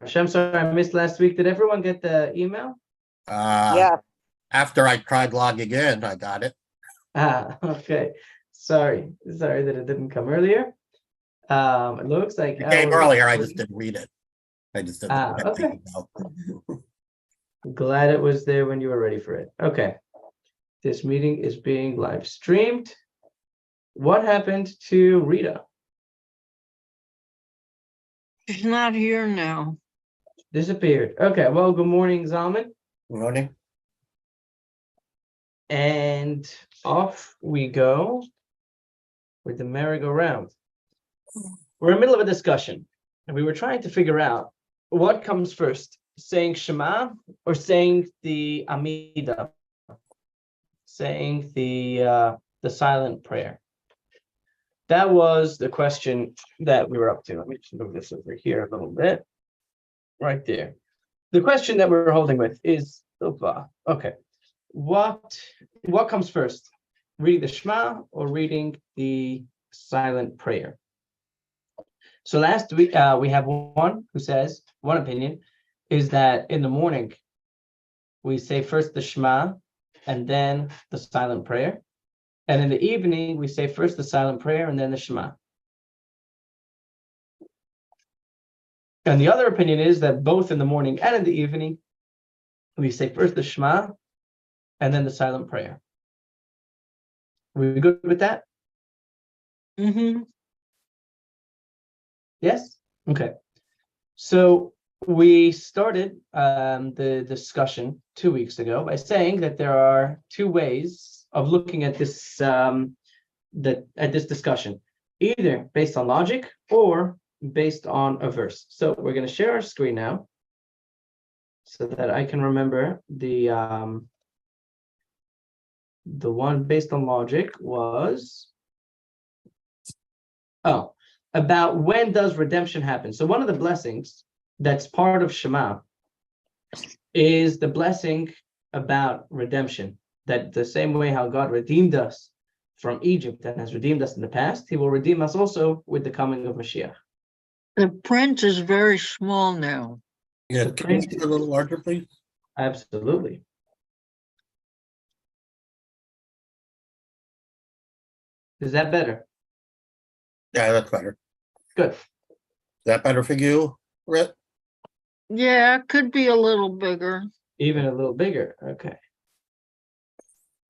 Hashem, sorry, I missed last week. Did everyone get the email? Yeah. After I tried logging in, I got it. Okay. Sorry that it didn't come earlier. It looks like It came earlier, I just didn't read it. I just didn't check the okay. email. Glad it was there when you were ready for it. Okay. This meeting is being live streamed. What happened to Rita? She's not here now. Disappeared. Okay, well, good morning, Zalman. Good morning. And off we go with the merry-go-round. We're in the middle of a discussion, and we were trying to figure out what comes first, saying Shema or saying the Amida, saying the silent prayer. That was the question that we were up to. Let me just move this over here a little bit. Right there. The question that we're holding with is, okay, what comes first? Reading the Shema or reading the silent prayer? So last week, we have one who says, one opinion, is that in the morning, we say first the Shema and then the silent prayer. And in the evening, we say first the silent prayer and then the Shema. And the other opinion is that both in the morning and in the evening, we say first the Shema and then the silent prayer. We good with that? Mm-hmm. Yes? Okay. So we started the discussion 2 weeks ago by saying that there are two ways of looking at this this discussion, either based on logic or based on a verse. So we're going to share our screen now so that I can remember the one based on logic was about when does redemption happen. So one of the blessings that's part of Shema is the blessing about redemption, that the same way how God redeemed us from Egypt and has redeemed us in the past, he will redeem us also with the coming of Mashiach. The print is very small now. Yeah, can you make it a little larger, please? Absolutely. Is that better? Yeah, that's better. Good. Is that better for you, Rhett? Yeah, it could be a little bigger. Even a little bigger. Okay.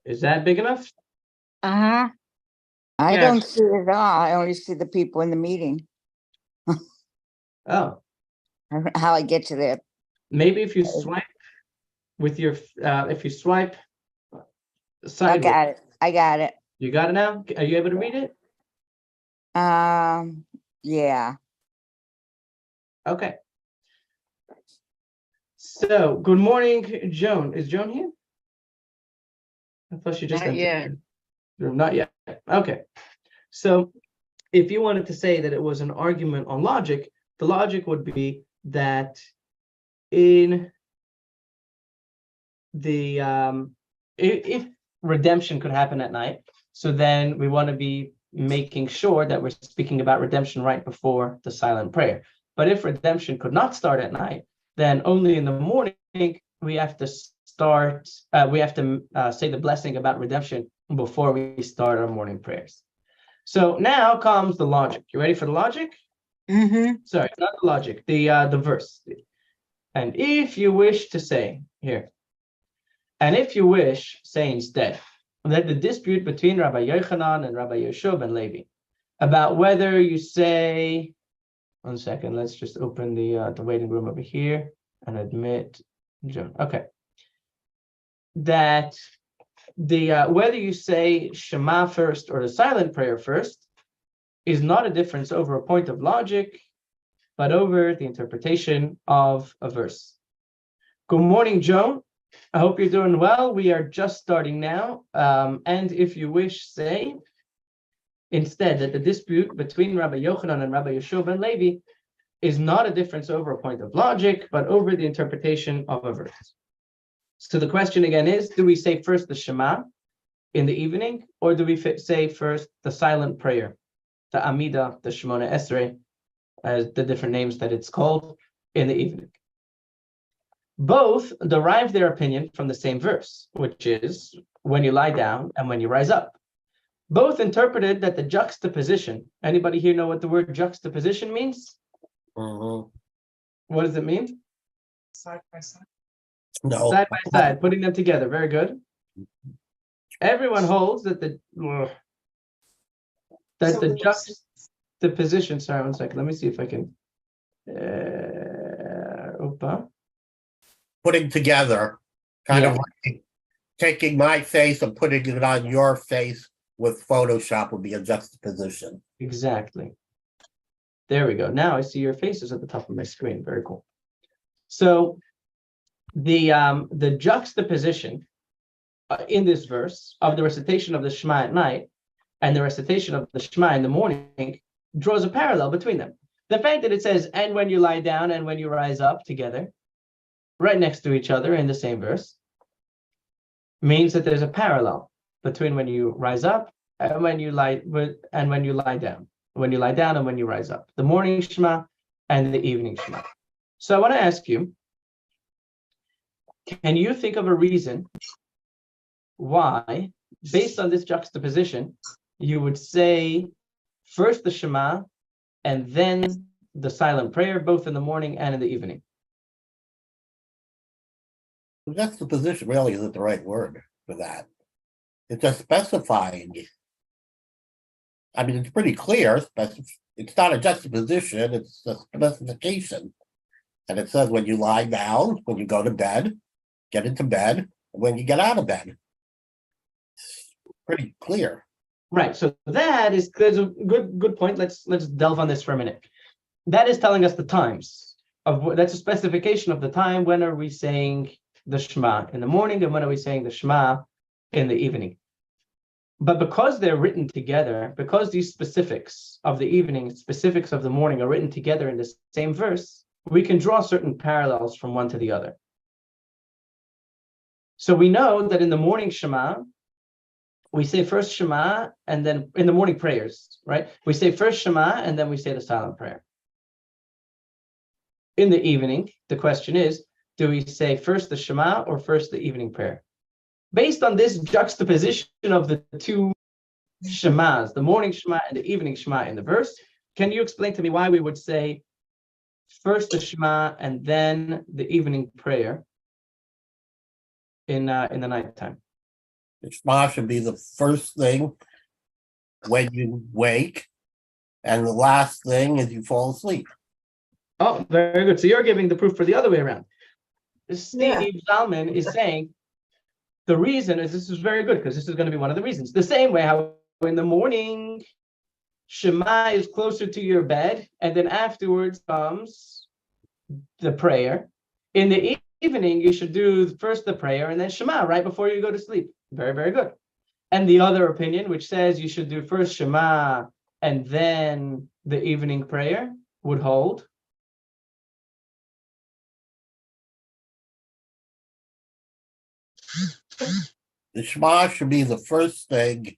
Is that big enough? Uh-huh. I Yes. don't see it at all. I only see the people in the meeting. Oh, I don't know how I get to there. maybe if you swipe with your, if you swipe I sideways. got it. I got it. You got it now? Are you able to read it? Yeah. Okay. So, good morning, Joan. Is Joan here? I thought she just Not entered yet. the room. Not yet. Okay. So, if you wanted to say that it was an argument on logic, the logic would be that in the if redemption could happen at night, so then we want to be making sure that we're speaking about redemption right before the silent prayer. But if redemption could not start at night, then only in the morning we have to start. We have to say the blessing about redemption before we start our morning prayers. So now comes the logic. You ready for the logic? Mm-hmm. Sorry, not the logic. The verse. And if you wish to say here, and if you wish, say instead that the dispute between Rabbi Yochanan and Rabbi Yeshua ben Levi about whether you say, 1 second, let's just open the waiting room over here and admit Joan. Okay. That the whether you say Shema first or the silent prayer first is not a difference over a point of logic, but over the interpretation of a verse. Good morning, Joan. I hope you're doing well. We are just starting now. And if you wish, say instead that the dispute between Rabbi Yochanan and Rabbi Yeshua ben Levi is not a difference over a point of logic, but over the interpretation of a verse. So the question again is, do we say first the Shema in the evening, or do we say first the silent prayer, the Amida, the Shemona Esrei, as the different names that it's called, in the evening. Both derive their opinion from the same verse, which is when you lie down and when you rise up. Both interpreted that the juxtaposition, anybody here know what the word juxtaposition means? Mhm. What does it mean? Side by side. No. Side by side, putting them together. Very good. Everyone holds that the juxtaposition. Sorry, 1 second. Let me see if I can. Opa. Putting together, kind Yeah. of like taking my face and putting it on your face with Photoshop would be a juxtaposition. Exactly. There we go. Now I see your faces at the top of my screen. Very cool. So the juxtaposition in this verse of the recitation of the Shema at night and the recitation of the Shema in the morning draws a parallel between them. The fact that it says, and when you lie down and when you rise up together, right next to each other in the same verse, means that there's a parallel between when you rise up and when you lie down. When you lie down and when you rise up. The morning Shema and the evening Shema. So I want to ask you, can you think of a reason why, based on this juxtaposition, you would say first the Shema and then the silent prayer, both in the morning and in the evening? Juxtaposition really isn't the right word for that. It's just specifying. I mean, it's pretty clear. It's not a juxtaposition, it's a specification. And it says when you lie down, when you go to bed, get into bed, when you get out of bed. It's pretty clear. Right. So there's a good point. Let's delve on this for a minute. That is telling us the times of that's a specification of the time. When are we saying the Shema in the morning, and when are we saying the Shema in the evening? But because they're written together, because these specifics of the evening, specifics of the morning are written together in the same verse, we can draw certain parallels from one to the other. So we know that in the morning Shema, we say first Shema, and then in the morning prayers, right? We say first Shema, and then we say the silent prayer. In the evening, the question is, do we say first the Shema or first the evening prayer? Based on this juxtaposition of the two Shemas, the morning Shema and the evening Shema in the verse, can you explain to me why we would say first the Shema and then the evening prayer in the nighttime? The Shema should be the first thing when you wake, and the last thing is you fall asleep. Oh, very good. So you're giving the proof for the other way around. Steve Zalman is saying the reason is, this is very good because this is going to be one of the reasons. The same way how in the morning, Shema is closer to your bed, and then afterwards comes the prayer. In the evening, you should do first the prayer and then Shema right before you go to sleep. Very, very good. And the other opinion, which says you should do first Shema and then the evening prayer, would hold. The Shema should be the first thing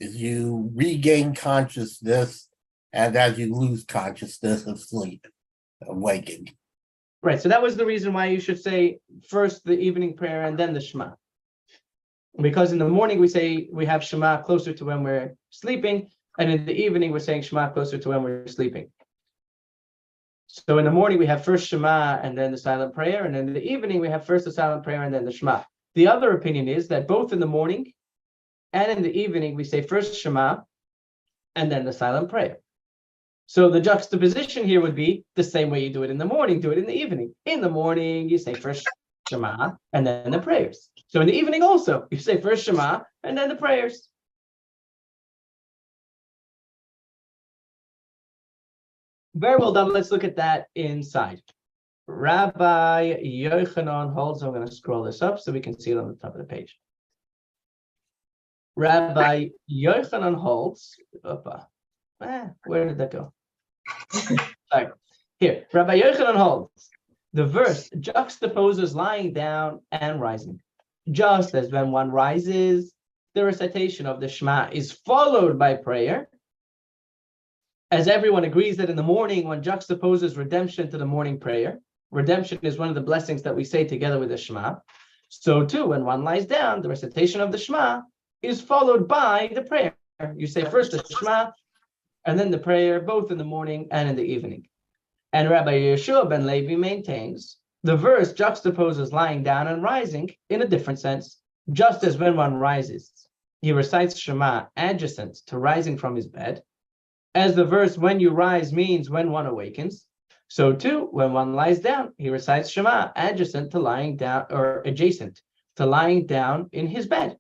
is you regain consciousness, and as you lose consciousness of sleep, waking. Right. So that was the reason why you should say first the evening prayer and then the Shema. Because in the morning we have Shema closer to when we're sleeping, and in the evening we're saying Shema closer to when we're sleeping. So in the morning we have first Shema and then the silent prayer, and in the evening we have first the silent prayer and then the Shema. The other opinion is that both in the morning and in the evening we say first Shema and then the silent prayer. So the juxtaposition here would be the same way you do it in the morning, do it in the evening. In the morning you say first Shema and then the prayers. So in the evening also you say first Shema and then the prayers. Very well done. Let's look at that inside. Rabbi Yochanan holds, I'm going to scroll this up so we can see it on the top of the page. Rabbi Yochanan holds, where did that go? Sorry. Here, Rabbi Yochanan holds, the verse juxtaposes lying down and rising. Just as when one rises, the recitation of the Shema is followed by prayer, As everyone agrees that in the morning, one juxtaposes redemption to the morning prayer. Redemption is one of the blessings that we say together with the Shema. So too, when one lies down, the recitation of the Shema is followed by the prayer. You say first the Shema, and then the prayer, both in the morning and in the evening. And Rabbi Yeshua ben Levi maintains the verse juxtaposes lying down and rising in a different sense, just as when one rises, he recites Shema adjacent to rising from his bed, as the verse when you rise means when one awakens. So too, when one lies down, he recites Shema adjacent to lying down or adjacent to lying down in his bed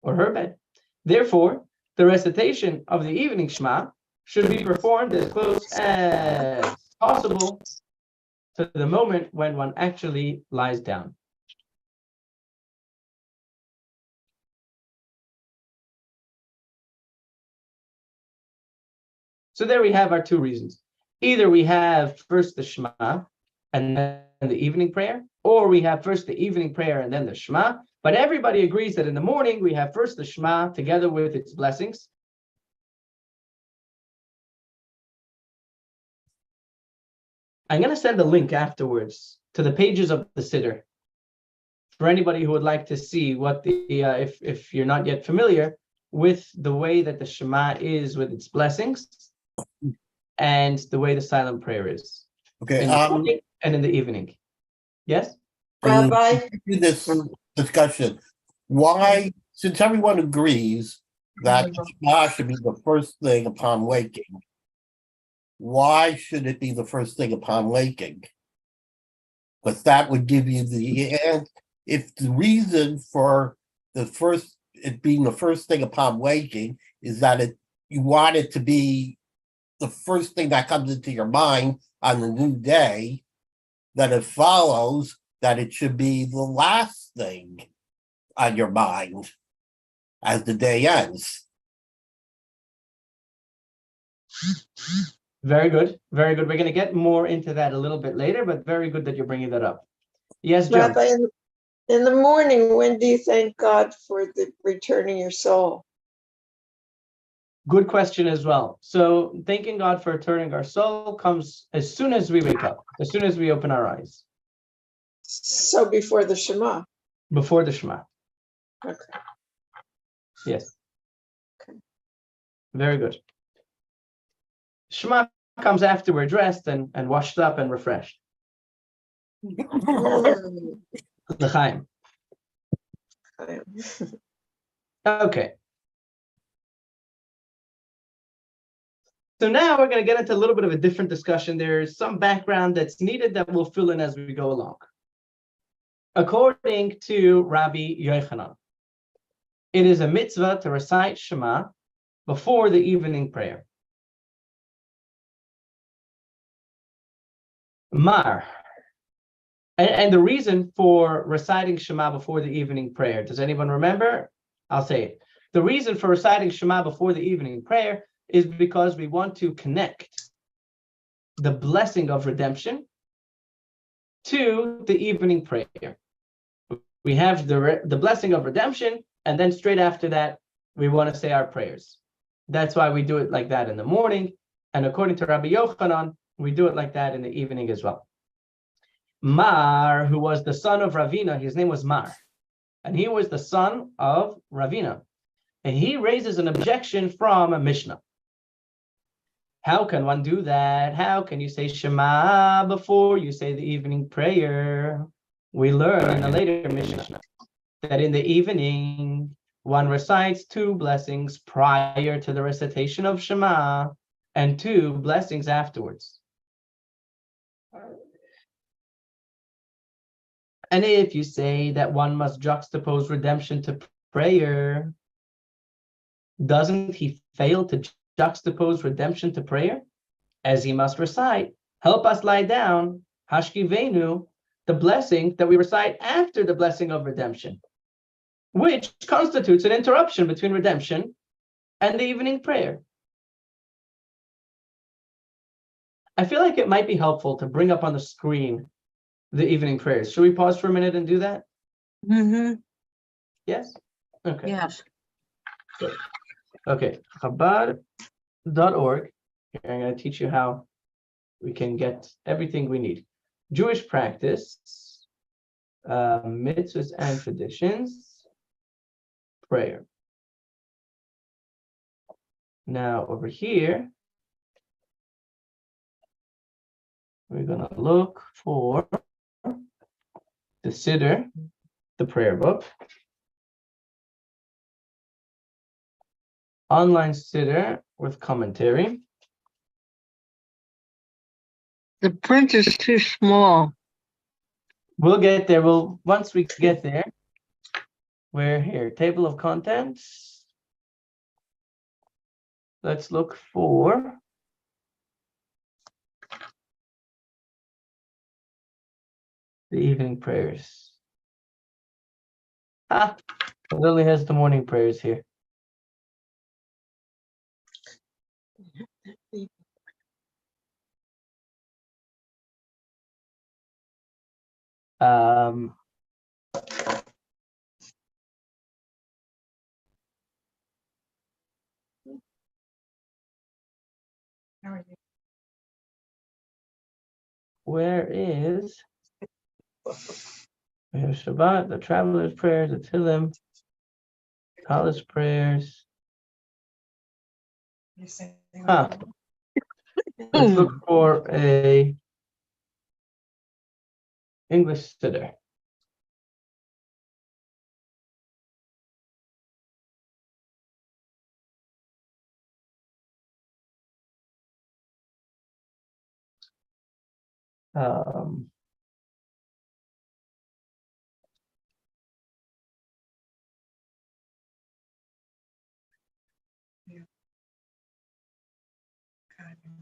or her bed. Therefore, the recitation of the evening Shema should be performed as close as possible to the moment when one actually lies down. So there we have our two reasons. Either we have first the Shema and then the evening prayer, or we have first the evening prayer and then the Shema. But everybody agrees that in the morning we have first the Shema together with its blessings. I'm going to send a link afterwards to the pages of the Siddur for anybody who would like to see what the, if you're not yet familiar with the way that the Shema is with its blessings and the way the silent prayer is. Okay, In the morning and in the evening. Yes? Rabbi, this discussion, why, since everyone agrees that Shema should be the first thing upon waking, why should it be the first thing upon waking? Because that would give you if the reason for it being the first thing upon waking is that you want it to be the first thing that comes into your mind on the new day, then it follows that it should be the last thing on your mind as the day ends. Very good. Very good. We're going to get more into that a little bit later, but very good that you're bringing that up. Yes, John. Rabbi, in the morning, when do you thank God for the returning your soul? Good question as well. So thanking God for returning our soul comes as soon as we wake up, as soon as we open our eyes. So before the Shema. Before the Shema. Okay. Yes. Okay. Very good. Shema comes after we're dressed and washed up and refreshed. L'chaim. Okay. So now we're going to get into a little bit of a different discussion. There's some background that's needed that we'll fill in as we go along. According to Rabbi Yochanan, it is a mitzvah to recite Shema before the evening prayer. Mar. And the reason for reciting Shema before the evening prayer, does anyone remember? I'll say it. The reason for reciting Shema before the evening prayer is because we want to connect the blessing of redemption to the evening prayer. We have the blessing of redemption, and then straight after that, we want to say our prayers. That's why we do it like that in the morning. And according to Rabbi Yochanan, we do it like that in the evening as well. Mar, who was the son of Ravina, his name was Mar, and he was the son of Ravina. And he raises an objection from a Mishnah. How can one do that? How can you say Shema before you say the evening prayer? We learn in a later Mishnah that in the evening, one recites two blessings prior to the recitation of Shema and two blessings afterwards. And if you say that one must juxtapose redemption to prayer, doesn't he fail to juxtapose redemption to prayer? As he must recite, help us lie down, Hashkivenu, the blessing that we recite after the blessing of redemption, which constitutes an interruption between redemption and the evening prayer. I feel like it might be helpful to bring up on the screen the evening prayers. Should we pause for a minute and do that? Mm-hmm. Yes? Okay. Yes. Okay. Chabad.org. Here, I'm going to teach you how we can get everything we need. Jewish practice, mitzvahs and traditions, prayer. Now over here, we're going to look for the Siddur, the prayer book. Online Siddur with commentary. The print is too small. We'll get there. Once we get there, we're here. Table of contents. Let's look for the evening prayers. It only has the morning prayers here. Where is we have Shabbat, the traveler's prayers, the Tehillim, college prayers. Let's look for a English Siddur.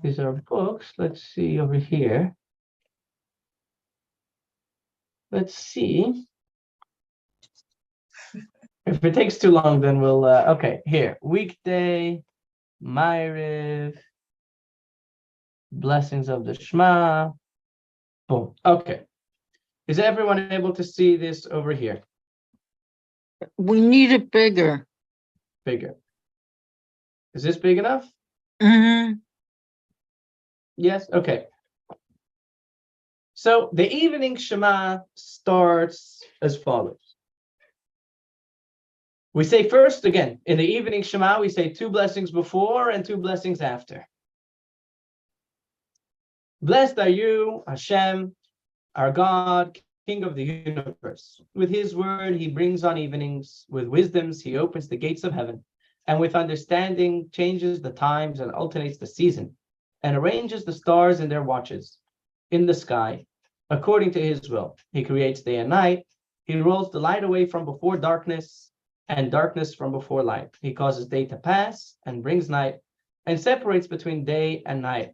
These are books. Let's see over here. Let's see. If it takes too long, then we'll, okay, here. Weekday, Ma'ariv, blessings of the Shema. Boom. Okay. Is everyone able to see this over here? We need it bigger. Bigger. Is this big enough? Mm-hmm. Yes? Okay. So the evening Shema starts as follows. We say first, again, in the evening Shema, we say 2 blessings before and 2 blessings after. Blessed are you, Hashem, our God, King of the universe. With his word, he brings on evenings. With wisdoms, he opens the gates of heaven. And with understanding, changes the times and alternates the season, and arranges the stars in their watches in the sky, according to his will. He creates day and night. He rolls the light away from before darkness, and darkness from before light. He causes day to pass and brings night, and separates between day and night.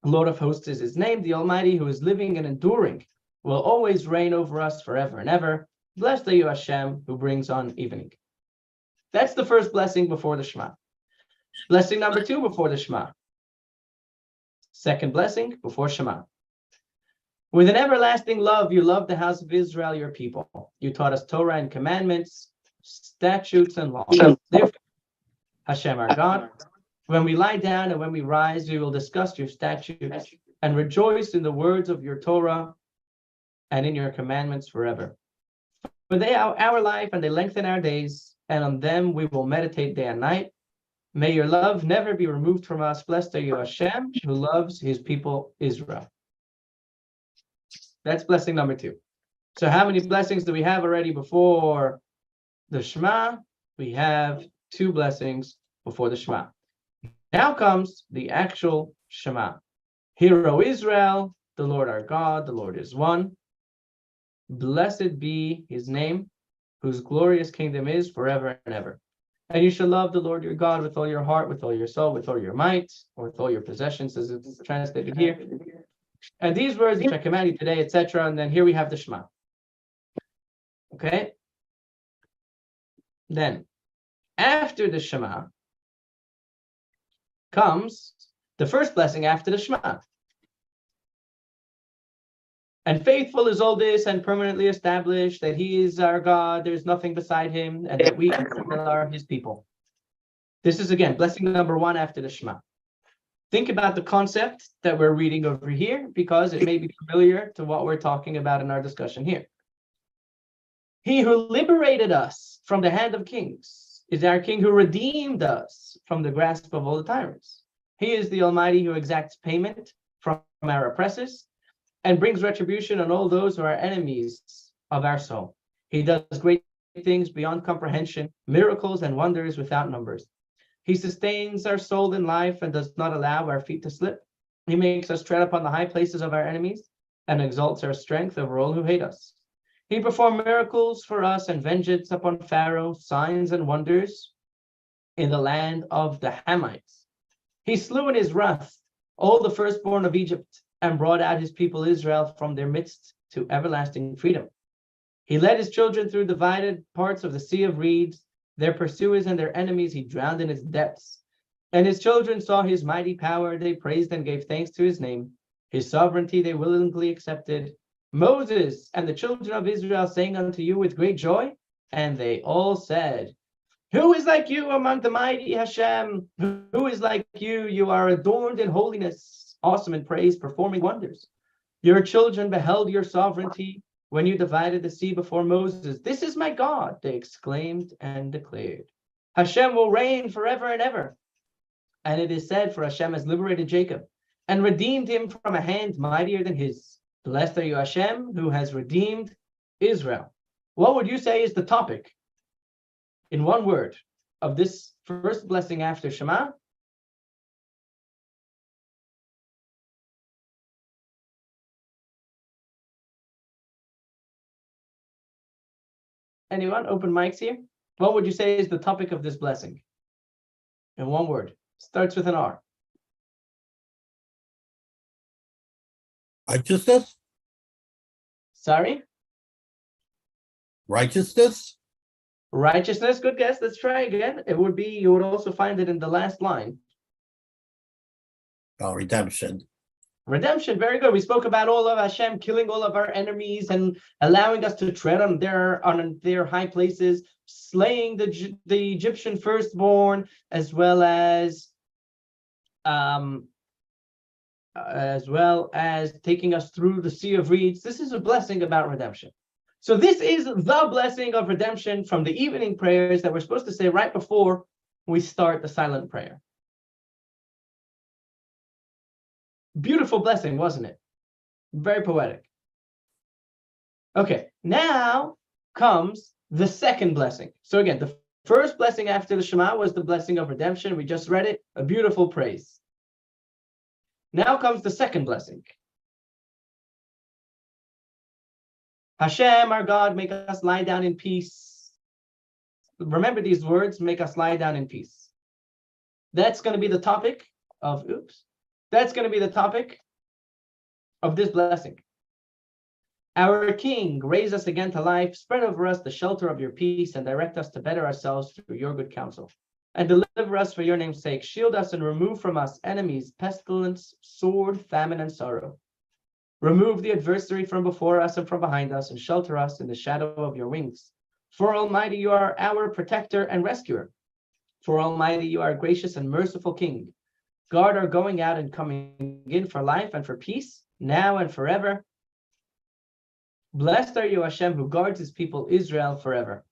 Lord of hosts is his name, the Almighty, who is living and enduring, will always reign over us forever and ever. Blessed are you, Hashem, who brings on evening. That's the first blessing before the Shema. Blessing number 2 before the Shema. Second blessing before Shema. With an everlasting love, you loved the house of Israel, your people. You taught us Torah and commandments, statutes and laws. Therefore, Hashem, our God, when we lie down and when we rise, we will discuss your statutes and rejoice in the words of your Torah and in your commandments forever. For they are our life and they lengthen our days, and on them we will meditate day and night. May your love never be removed from us. Blessed are you, Hashem, who loves his people Israel. That's blessing number 2. So how many blessings do we have already before the Shema? We have 2 blessings before the Shema. Now comes the actual Shema. Hear, O Israel, the Lord our God, the Lord is one. Blessed be his name, whose glorious kingdom is forever and ever. And you shall love the Lord your God with all your heart, with all your soul, with all your might, or with all your possessions, as it's translated here. And these words which I command you today, etc. And then here we have the Shema. Okay? Then, after the Shema, comes the first blessing after the Shema. And faithful is all this and permanently established that he is our God, there's nothing beside him, and that we are his people. This is again blessing number 1 after the Shema. Think about the concept that we're reading over here because it may be familiar to what we're talking about in our discussion here. He who liberated us from the hand of kings is our king who redeemed us from the grasp of all the tyrants. He is the Almighty who exacts payment from our oppressors and brings retribution on all those who are enemies of our soul. He does great things beyond comprehension, miracles and wonders without numbers. He sustains our soul in life and does not allow our feet to slip. He makes us tread upon the high places of our enemies and exalts our strength over all who hate us. He performed miracles for us and vengeance upon Pharaoh, signs and wonders in the land of the Hamites. He slew in his wrath all the firstborn of Egypt and brought out his people Israel from their midst to everlasting freedom. He led his children through divided parts of the sea of reeds. Their pursuers and their enemies he drowned in its depths. And his children saw his mighty power. They praised and gave thanks to his name. His sovereignty they willingly accepted. Moses and the children of Israel sang unto you with great joy. And they all said, who is like you among the mighty Hashem? Who is like you? You are adorned in holiness, awesome in praise, performing wonders. Your children beheld your sovereignty when you divided the sea before Moses. This is my God, they exclaimed and declared. Hashem will reign forever and ever. And it is said, for Hashem has liberated Jacob and redeemed him from a hand mightier than his. Blessed are you, Hashem, who has redeemed Israel. What would you say is the topic, in one word, of this first blessing after Shema? Anyone? Open mics here. What would you say is the topic of this blessing? In one word. Starts with an R. Righteousness? Sorry? Righteousness? Righteousness. Good guess. Let's try again. It would be, you would also find it in the last line. Oh, redemption. Redemption, very good. We spoke about all of Hashem killing all of our enemies and allowing us to tread on their high places, slaying the Egyptian firstborn, as well as taking us through the sea of reeds. This is a blessing about redemption. So this is the blessing of redemption from the evening prayers that we're supposed to say right before we start the silent prayer. Beautiful blessing, wasn't it? Very poetic. Okay, now comes the second blessing. So again, the first blessing after the Shema was the blessing of redemption. We just read it, a beautiful praise. Now comes the second blessing. Hashem, our God, make us lie down in peace. Remember these words, make us lie down in peace. That's going to be the topic of, that's going to be the topic of this blessing. Our King, raise us again to life, spread over us the shelter of your peace, and direct us to better ourselves through your good counsel. And deliver us for your name's sake. Shield us and remove from us enemies, pestilence, sword, famine, and sorrow. Remove the adversary from before us and from behind us, and shelter us in the shadow of your wings. For Almighty, you are our protector and rescuer. For Almighty, you are a gracious and merciful King. Guard our going out and coming in for life and for peace, now and forever. Blessed are you, Hashem, who guards his people Israel forever.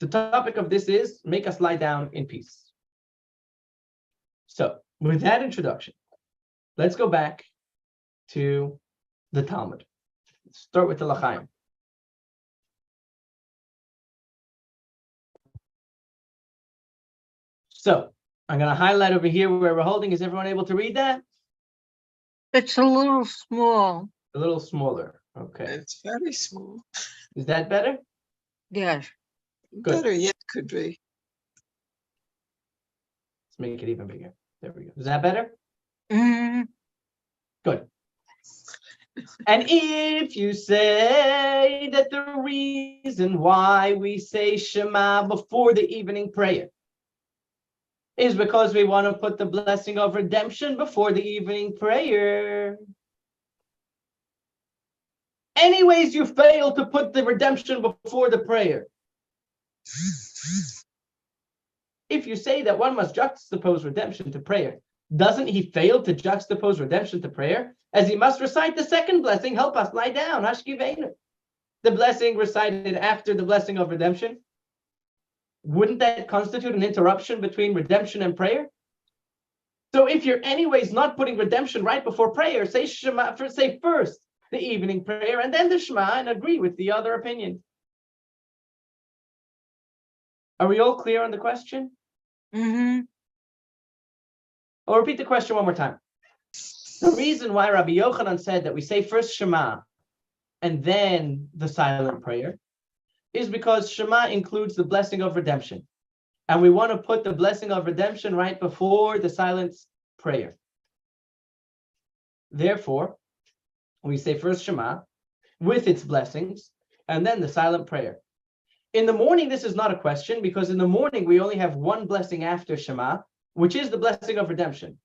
The topic of this is, make us lie down in peace. So, with that introduction, let's go back to the Talmud. Let's start with the L'chaim. So, I'm going to highlight over here where we're holding. Is everyone able to read that? It's a little small. A little smaller. Okay. It's very small. Is that better? Yes. Good. Better yet could be. Let's make it even bigger. There we go. Is that better? Mm, Good. And if you say that the reason why we say Shema before the evening prayer is because we want to put the blessing of redemption before the evening prayer. Anyways, you fail to put the redemption before the prayer. If you say that one must juxtapose redemption to prayer, doesn't he fail to juxtapose redemption to prayer? As he must recite the second blessing, help us lie down, Hashkivenu. The blessing recited after the blessing of redemption. Wouldn't that constitute an interruption between redemption and prayer? So if you're anyways not putting redemption right before prayer, say Shema, say first the evening prayer and then the Shema and agree with the other opinion. Are we all clear on the question? Mm-hmm. I'll repeat the question one more time. The reason why Rabbi Yochanan said that we say first Shema and then the silent prayer is because Shema includes the blessing of redemption. And we want to put the blessing of redemption right before the silent prayer. Therefore, we say first Shema with its blessings and then the silent prayer. In the morning, this is not a question because in the morning, we only have one blessing after Shema, which is the blessing of redemption.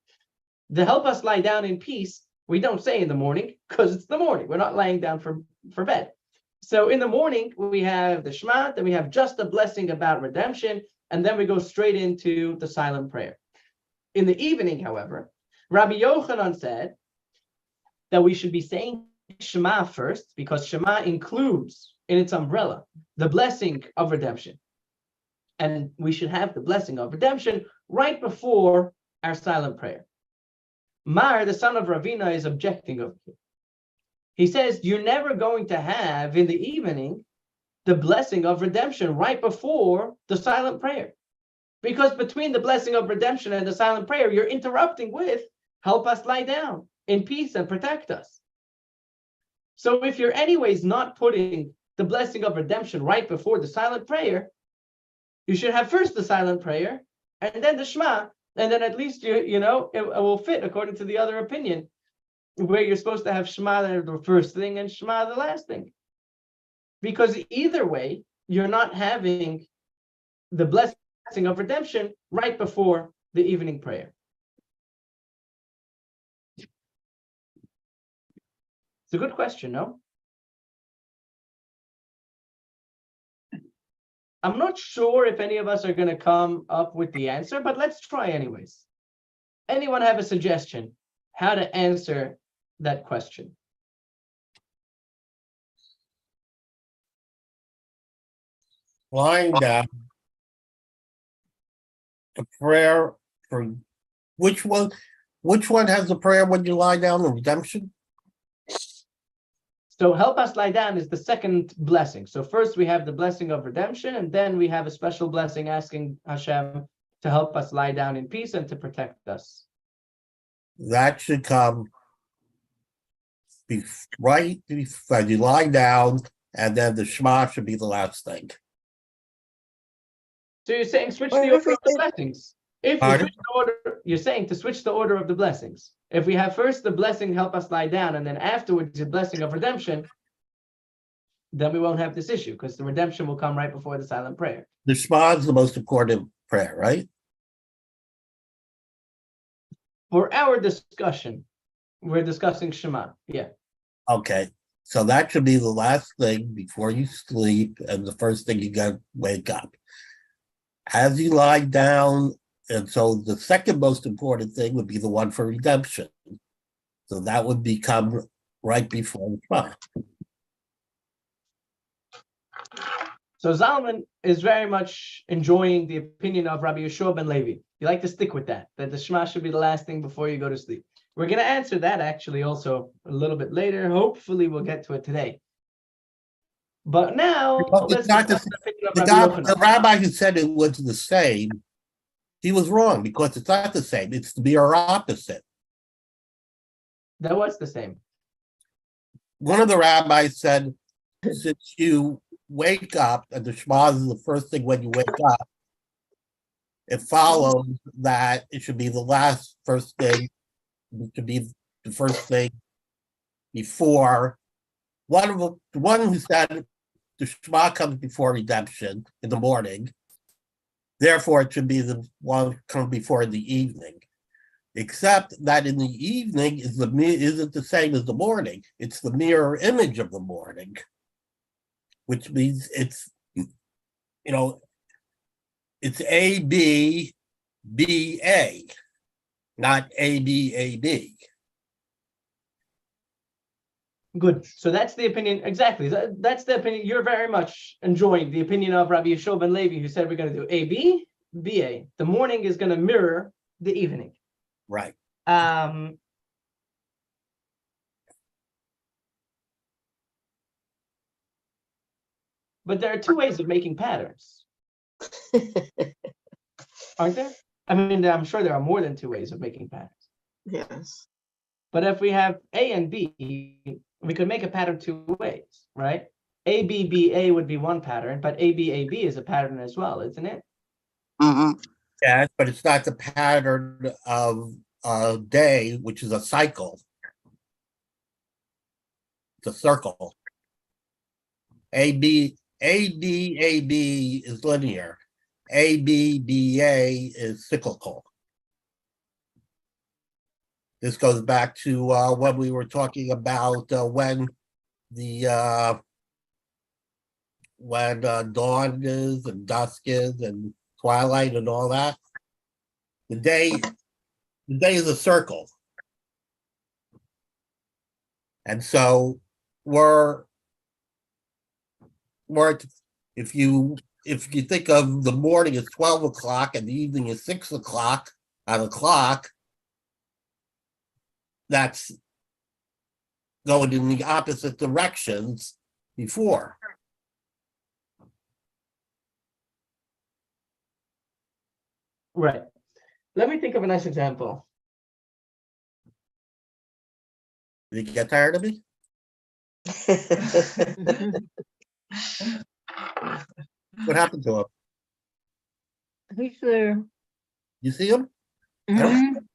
The help us lie down in peace, we don't say in the morning because it's the morning. We're not lying down for bed. So in the morning, we have the Shema, then we have just a blessing about redemption, and then we go straight into the silent prayer. In the evening, however, Rabbi Yochanan said that we should be saying Shema first because Shema includes in its umbrella the blessing of redemption. And we should have the blessing of redemption right before our silent prayer. Mar, the son of Ravina, is objecting over here. He says, you're never going to have in the evening the blessing of redemption right before the silent prayer. Because between the blessing of redemption and the silent prayer, you're interrupting with, help us lie down in peace and protect us. So if you're anyways not putting the blessing of redemption right before the silent prayer, you should have first the silent prayer and then the Shema, and then at least it will fit according to the other opinion, where you're supposed to have Shema the first thing and Shema the last thing. Because either way, you're not having the blessing of redemption right before the evening prayer. It's a good question, no? I'm not sure if any of us are going to come up with the answer, but let's try anyways. Anyone have a suggestion how to answer that question? Lying down. The prayer for which one? Which one has the prayer when you lie down? The redemption. So help us lie down is the second blessing. So first we have the blessing of redemption, and then we have a special blessing asking Hashem to help us lie down in peace and to protect us. That should come right when you lie down, and then the Shema should be the last thing. So you're saying switch What the if order we of the did- blessings. If you Pardon? switch the order, you're saying to switch the order of the blessings. If we have first the blessing, help us lie down, and then afterwards the blessing of redemption, then we won't have this issue because the redemption will come right before the silent prayer. The Shema is the most important prayer, right? For our discussion, we're discussing Shema. Yeah. Okay, so that should be the last thing before you sleep, and the first thing you got to wake up. As you lie down, and so the second most important thing would be the one for redemption. So that would become right before the Shema. So Zalman is very much enjoying the opinion of Rabbi Yeshua ben Levi. You like to stick with that the Shema should be the last thing before you go to sleep. We're going to answer that actually also a little bit later. Hopefully we'll get to it today. But now But let's it's not discuss the- the opinion of The, Rabbi guy, Yochanan. the rabbi who said it was the same, he was wrong because it's not the same. It's the mere opposite. That was the same. One of the rabbis said, since you wake up, and the Shema is the first thing when you wake up, it follows that it should be the first thing, it should be the first thing before. The one who said the Shema comes before redemption in the morning, therefore it should be the one come before in the evening. Except that in the evening isn't the same as the morning. It's the mirror image of the morning, which means it's it's A, B, B, A. not A-B. Good. So that's the opinion. Exactly. That's the opinion. You're very much enjoying the opinion of Rabbi Yeshua ben Levi, who said we're going to do A-B, B-A. The morning is going to mirror the evening. Right. But there are two ways of making patterns, aren't there? I mean, I'm sure there are more than two ways of making patterns. Yes. But if we have A and B, we could make a pattern two ways, right? A, B, B, A would be one pattern, but A, B, A, B is a pattern as well, isn't it? Mhm. Yes, but it's not the pattern of a day, which is a cycle. It's a circle. A, B is linear. A, B, A is cyclical. This goes back to when we were talking about when dawn is and dusk is and twilight and all that. The day is a circle. And so if you think of the morning as 12 o'clock and the evening is 6 o'clock on a clock, that's going in the opposite directions before. Right. Let me think of a nice example. Did you get tired of me? What happened to him? He's there. You see him? Mhm.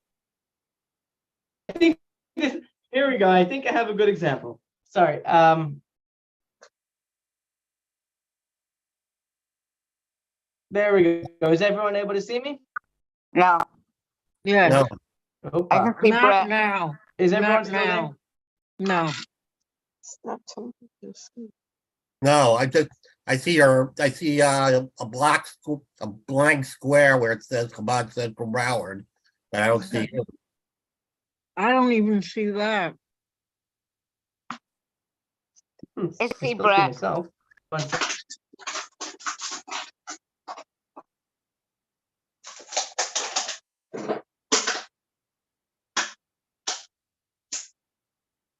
I think here we go. I think I have a good example. Sorry. There we go. Is everyone able to see me? No, Yes. No. I can see Not Brett. now. Is everyone Not still there? now. No. Stop talking. No, I see a blank square where it says Chabad Central Broward, but I don't see him. I don't even see that. I I see spoke to Brett. myself. One sec.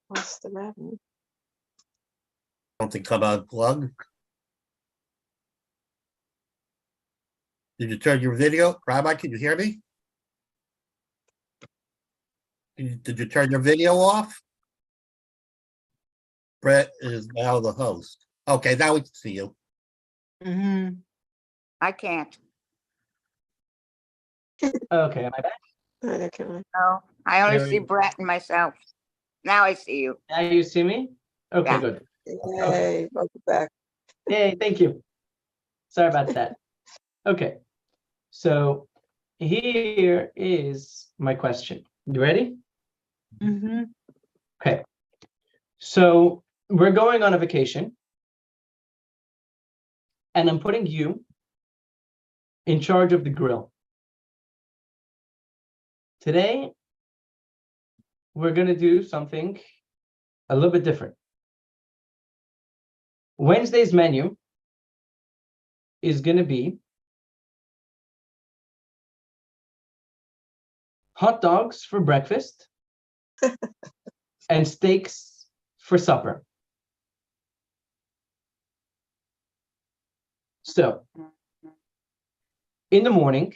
What's the matter? I don't think Chabad plug. Did you turn your video? Rabbi, can you hear me? Did you turn your video off? Brett is now the host. Okay, now we can see you. Mhm. I can't. Okay, am I back? Neither can I. No, I only There we see go. Brett and myself. Now I see you. Now you see me? Okay, Yeah. good. Yay, welcome back. Yay, thank you. Sorry about that. Okay, so here is my question. You ready? Mhm. Okay. So we're going on a vacation, and I'm putting you in charge of the grill. Today, we're going to do something a little bit different. Wednesday's menu is going to be hot dogs for breakfast and steaks for supper. So, in the morning,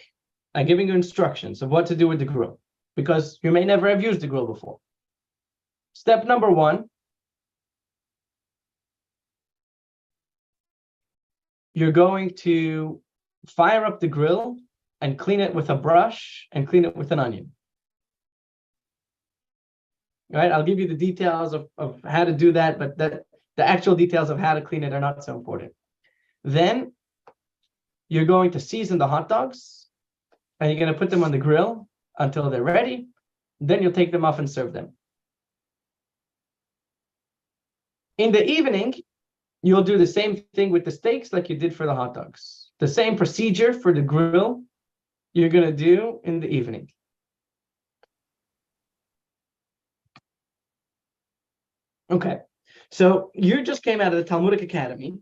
I'm giving you instructions of what to do with the grill because you may never have used the grill before. Step number one, you're going to fire up the grill and clean it with a brush and clean it with an onion. All right, I'll give you the details of how to do that, but the actual details of how to clean it are not so important. Then you're going to season the hot dogs and you're going to put them on the grill until they're ready. Then you'll take them off and serve them. In the evening, you'll do the same thing with the steaks like you did for the hot dogs. The same procedure for the grill you're going to do in the evening. Okay. So you just came out of the Talmudic Academy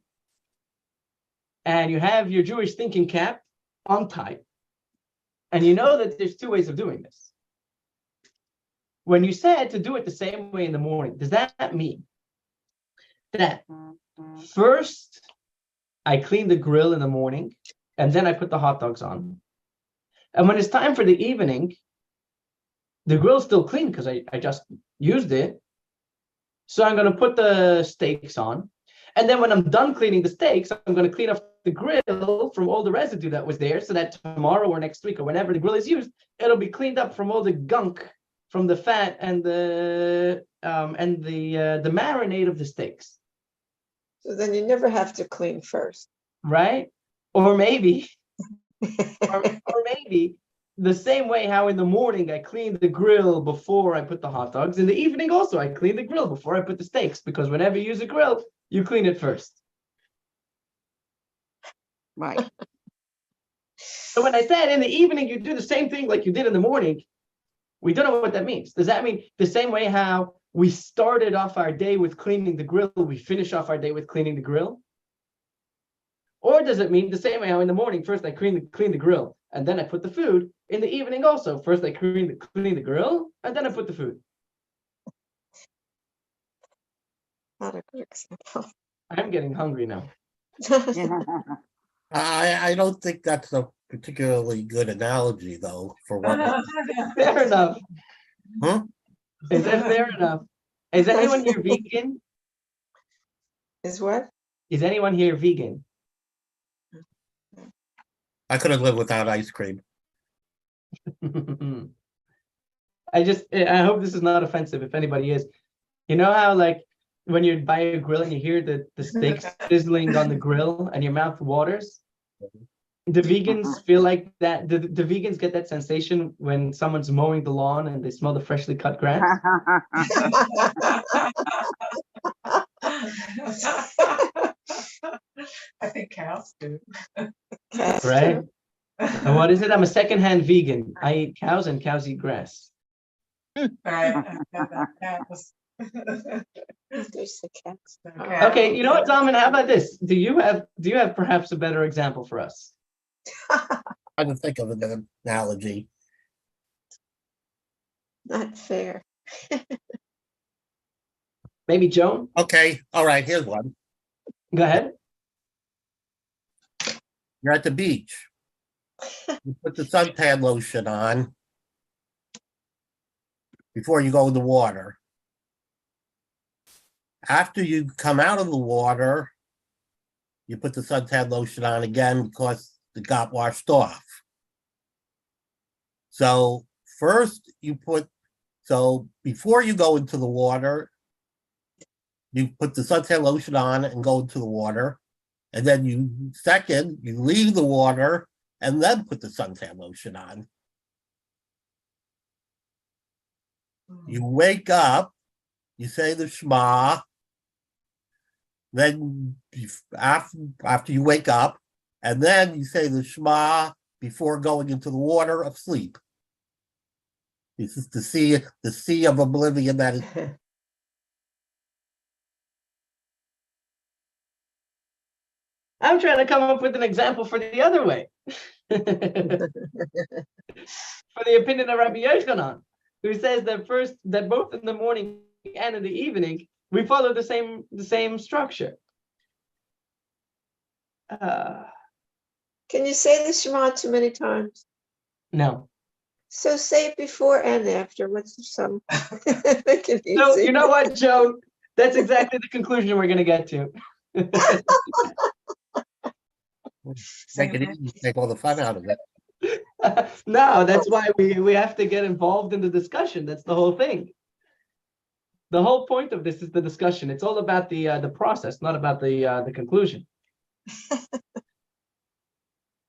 and you have your Jewish thinking cap on tight. And you know that there's two ways of doing this. When you said to do it the same way in the morning, does that mean that first I clean the grill in the morning and then I put the hot dogs on? And when it's time for the evening, the grill's still clean because I just used it. So I'm going to put the steaks on. And then when I'm done cleaning the steaks, I'm going to clean off the grill from all the residue that was there so that tomorrow or next week or whenever the grill is used, it'll be cleaned up from all the gunk, from the fat and the marinade of the steaks. So then you never have to clean first. Right? Or maybe the same way how in the morning I clean the grill before I put the hot dogs. In the evening also, I clean the grill before I put the steaks, because whenever you use a grill, you clean it first. Right. So when I said in the evening, you do the same thing like you did in the morning, we don't know what that means. Does that mean the same way how we started off our day with cleaning the grill, we finish off our day with cleaning the grill? Or does it mean the same way how in the morning, first I clean the grill and then I put the food? In the evening also, first I clean the grill and then I put the food. Not a good example. I'm getting hungry now. I don't think that's a particularly good analogy, though, for what. Fair enough. Huh? Is that fair enough? Is anyone here vegan? Is what? Is anyone here vegan? I couldn't live without ice cream. I hope this is not offensive if anybody is. You know how like when you buy a grill and you hear the steak sizzling on the grill and your mouth waters? The vegans feel like that. The vegans get that sensation when someone's mowing the lawn and they smell the freshly cut grass. I think cows do. Right? And what is it? I'm a secondhand vegan. I eat cows and cows eat grass. Right. There's the cats. Okay, you know what, Zalman, how about this? Do you have perhaps a better example for us? I can think of an analogy. Not fair. Maybe Joan? Okay, all right, here's one. Go ahead. You're at the beach. You put the suntan lotion on before you go in the water. After you come out of the water, you put the suntan lotion on again because it got washed off. So first before you go into the water, you put the suntan lotion on and go into the water. And then you leave the water and then put the suntan lotion on. You wake up, you say the Shema. Then after you wake up, and then you say the Shema before going into the water of sleep. This is the sea of oblivion that is. I'm trying to come up with an example for the other way. For the opinion of Rabbi Yochanan, who says that both in the morning and in the evening, we follow the same structure. Can you say the Shema too many times? No. So say it before and after. What's some? Make it easy. So you know what, Joe? That's exactly the conclusion we're going to get to. Make it easy, take all the fun out of it. No, that's why we have to get involved in the discussion. That's the whole thing. The whole point of this is the discussion. It's all about the process, not about the conclusion.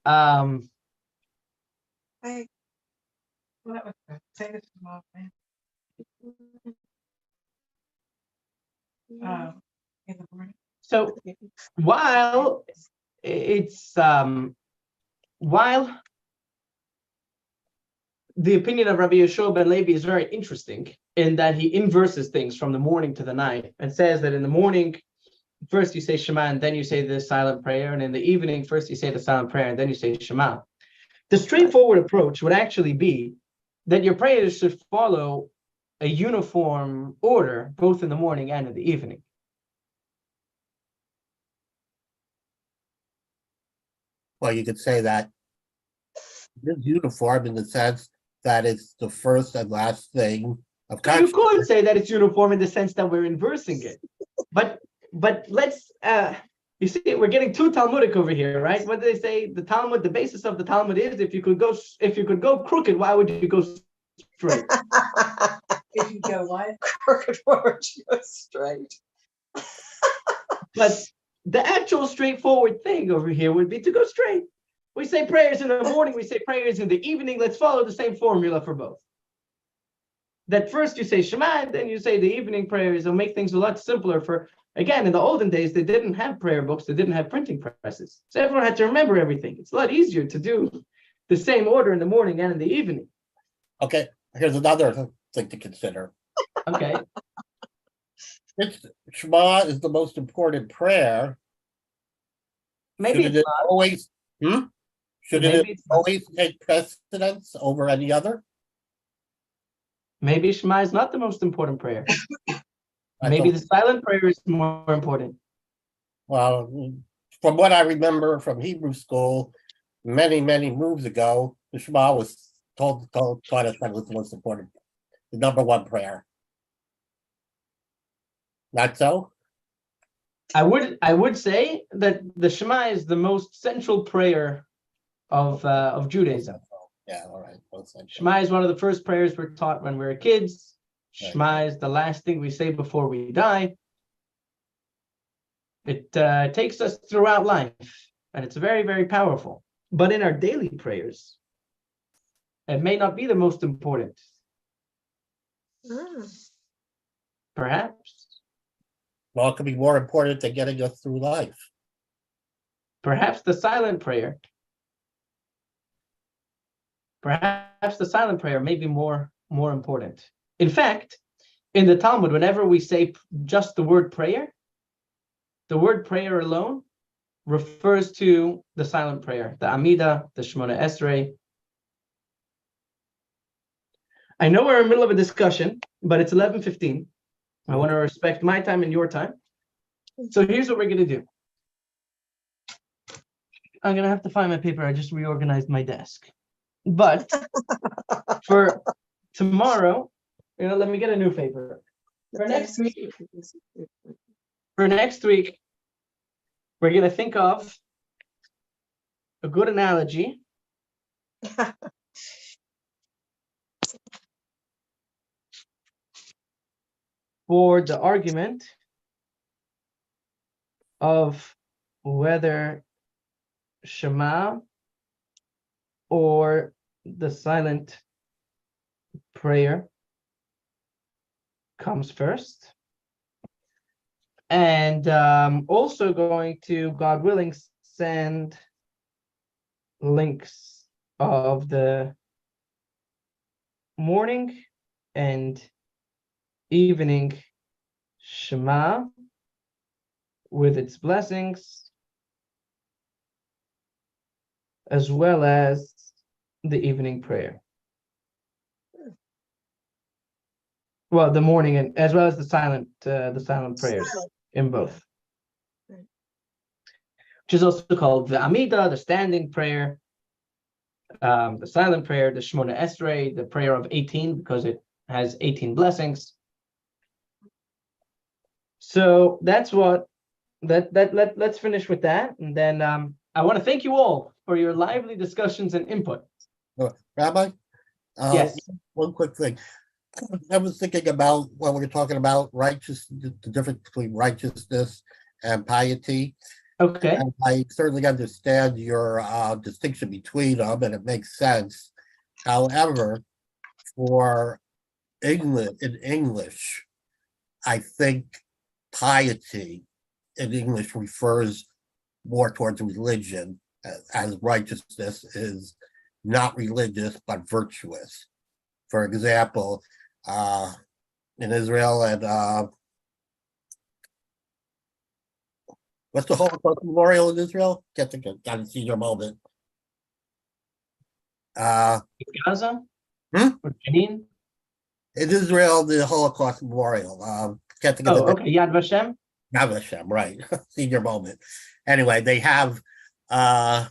Say this tomorrow, man. In the morning. So while it's while the opinion of Rabbi Yeshua ben Levi is very interesting in that he inverses things from the morning to the night and says that in the morning, first you say Shema and then you say the silent prayer, and in the evening, first you say the silent prayer and then you say Shema. The straightforward approach would actually be that your prayers should follow a uniform order, both in the morning and in the evening. Well, you could say that it's uniform in the sense that it's the first and last thing of So you consciousness. could say that it's uniform in the sense that we're inversing it, but let's you see, we're getting too Talmudic over here, right? What do they say? The Talmud, the basis of the Talmud is if you could go crooked, why would you go straight? If you go what? Crooked forward, you go straight. But the actual straightforward thing over here would be to go straight. We say prayers in the morning, we say prayers in the evening. Let's follow the same formula for both. That first you say Shema, and then you say the evening prayers. It'll make things a lot simpler for, again, in the olden days, they didn't have prayer books, they didn't have printing presses. So everyone had to remember everything. It's a lot easier to do the same order in the morning and in the evening. Okay, here's another thing to consider. Okay. Since Shema is the most important prayer, Maybe should it's it always should Maybe it it's not. always take precedence over any other? Maybe Shema is not the most important prayer. I Maybe thought- the silent prayer is more important. Well, from what I remember from Hebrew school, many moves ago, the Shema was taught us that it was the most important, the number one prayer. Not so? I would say that the Shema is the most central prayer of Judaism. Yeah, all right. Both sides. Shema is one of the first prayers we're taught when we're kids. Right. Shema is the last thing we say before we die. It takes us throughout life, and it's very, very powerful. But in our daily prayers, it may not be the most important. Perhaps. Well, it could be more important than getting us through life. Perhaps the silent prayer. Perhaps the silent prayer may be more important. In fact, in the Talmud, whenever we say just the word prayer alone refers to the silent prayer, the Amida, the Shemona Esrei. I know we're in the middle of a discussion, but it's 11:15. I want to respect my time and your time. So here's what we're going to do. I'm going to have to find my paper. I just reorganized my desk. But for tomorrow, let me get a new paper. For next week, we're going to think of a good analogy for the argument of whether Shema or the silent prayer comes first. And also going to, God willing, send links of the morning and evening Shema with its blessings, as well as the evening prayer. Well, the morning and as well as the silent prayers in both, which is also called the Amida, the standing prayer, the silent prayer, the Shemona Esrei, the prayer of 18 because it has 18 blessings. So that's what let's finish with that, and then I want to thank you all for your lively discussions and input. Rabbi? Yes. One quick thing. I was thinking about when we were talking about righteousness, the difference between righteousness and piety. Okay. And I certainly understand your distinction between them, and it makes sense. However, for in English, I think piety in English refers more towards religion, as righteousness is not religious but virtuous. For example, in Israel and what's the Holocaust Memorial in Israel? Got to see your moment. Gaza? Hmm? Or Jenin? In Israel, the Holocaust Memorial. Can't think of Oh, the okay. Yad Vashem? Hashem, right? Senior moment. Anyway, they have a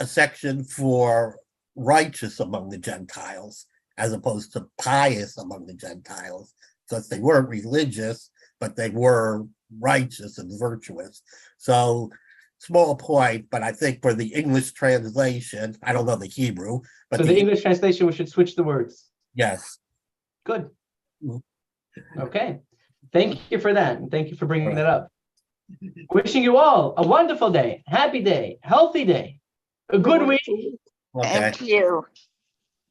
section for righteous among the Gentiles as opposed to pious among the Gentiles, because they weren't religious, but they were righteous and virtuous. So, small point, but I think for the English translation, I don't know the Hebrew, but So the English translation, we should switch the words. yes. Good. Mhm. Okay. Thank you for that. And thank you for bringing Right. that up. Wishing you all a wonderful day, happy day, healthy day, a good week. Okay. Thank you.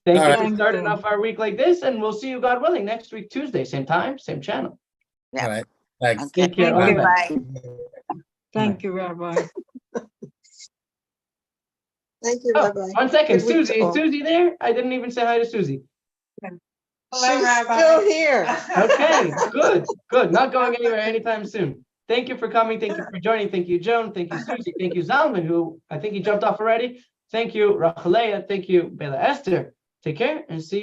Thank All you right. for starting off our week like this, and we'll see you, God willing, next week, Tuesday, same time, same channel. All right. Thanks. Okay. Take care. Thank All the you. best. Bye. Thank you, Rabbi. Thank you, Oh, Rabbi. 1 second. Good week to Susie, is all. Susie there? I didn't even say hi to Susie. Hello, She's Rabbi. still here. Okay, good, good. Not going anywhere anytime soon. Thank you for coming. Thank you for joining. Thank you, Joan. Thank you, Susie. Thank you, Zalman, who I think he jumped off already. Thank you, Rachalea. Thank you, Bella Esther. Take care and see you.